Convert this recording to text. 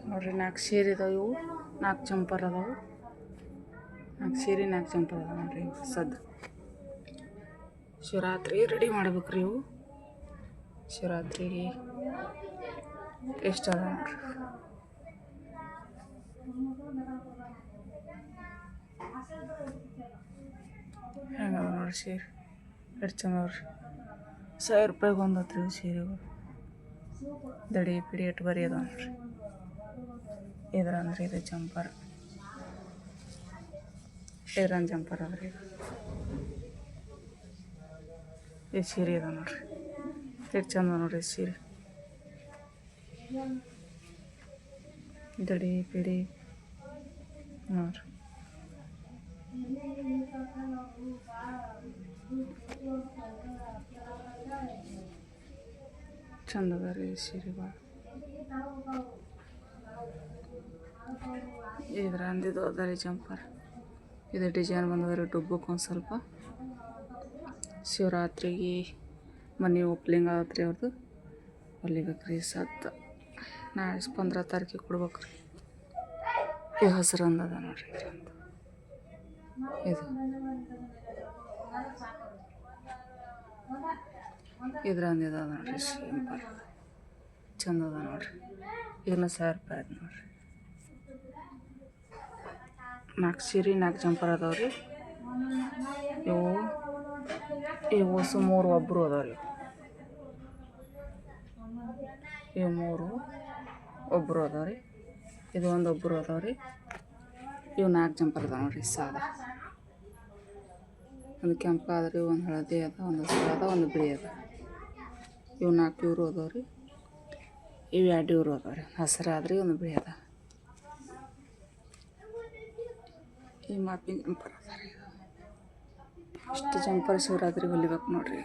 ನೋಡ್ರಿ 4 ಸೀರೆ ಇದಾವೆ ಇವು 4 ಜಂಪರ್ ಅದಾವು 4 ಸೀರೆ 4 ಜಂಪರ್ ಅದಾವೆ ನೋಡ್ರಿ ಇವು ಸದ್ದು ಶಿವರಾತ್ರಿ ರೆಡಿ ಮಾಡ್ಬೇಕ್ರಿ ಇವು ಶಿವರಾತ್ರಿಗೆ ಎಷ್ಟು ಅದ ನೋಡ್ರಿ ಹೆಂಗದ ನೋಡ್ರಿ ಸೀರೆ ಎಷ್ಟು ಚಂದ ನೋಡ್ರಿ 1000 ರೂಪಾಯಿಗೆ ಒಂದು ಹತ್ರಿ ಸೀರೆಗಳು ದಡಿ ಪಿಡಿ ಎಟ್ಟು ಬರೀ ಅದ ನೋಡ್ರಿ ಇದ್ರ ಅಂದ್ರೆ ಇದು ಜಂಪರ್ ಇದ್ರಂದು ಜಂಪರ್ ಅದ್ರಿ ಇದು ಸೀರೆ ಅದ ನೋಡ್ರಿ ಎಷ್ಟು ಚಂದ ನೋಡ್ರಿ ಸೀರೆ ದಡಿ ಪಿಡಿ ನೋಡ್ರಿ ಚಂದ ಅದ ರೀ ಸೀರೆ ಭಾಳ ಇದ್ರ ಅಂದಿದ್ದು ಅದ ರೀ ಜಂಪರ್ ಇದು ಡಿಸೈನ್ ಬಂದದ ರೀ ಡುಬ್ಬಕ್ಕೆ ಒಂದು ಸ್ವಲ್ಪ ಶಿವರಾತ್ರಿಗೆ ಮನೆ ಓಪ್ಲಿಂಗ್ ಆಗತ್ತೆ ರೀ ಅವ್ರದ್ದು ಹೊಲಿಬೇಕು ರೀ ಸತ್ತು ನಾಳೆ 15 ತಾರೀಕಿಗೆ ಕೊಡ್ಬೇಕು ರೀ ಈ ಹಸಿರು ಅಂದದ ನೋಡ್ರಿ ಇದು ಇದ್ರ ಅಂದಿದ ನೋಡ್ರಿ ಸಿಂಪಲ್ ಚಂದ ಅದ ನೋಡ್ರಿ ಇದನ್ನ 1000 ರೂಪಾಯಿ ಅದ ನೋಡ್ರಿ 4 ಸೀರೆ 4 ಜಂಪರ್ ಅದಾವ್ರಿ ಇವು 3 ಒಬ್ಬರು ಅದಾವ್ರಿ ಇವು 3 ಒಬ್ಬರು ಅದಾವ್ರಿ ಇದು ಒಂದು ಒಬ್ಬರು ಅದಾವ್ರಿ ಇವು 4 ಜಂಪರ್ ಅದಾವ ನೋಡ್ರಿ ಸಾದಾ ಒಂದು ಕೆಂಪು ಆದ್ರಿ ಒಂದು ಹಳದಿ ಅದ ಒಂದು ಸಾದ ಒಂದು ಬಿಳಿ ಅದ ಇವು 4 ಇವರು ಅದಾವ್ರಿ ಇವು 2 ಇವರು ಅದಾವ್ರಿ ಹಸಿರು ಆದ್ರಿ ಒಂದು ಬಿಳಿ ಅದ ಈ ಮಾಪಿನ ಜಂಪರ್ ಅದ ರೀ ಇಷ್ಟು ಜಂಪರ್ ಶಿವರಾತ್ರಿಗೆ ಹೊಲಿಬೇಕು ನೋಡ್ರಿ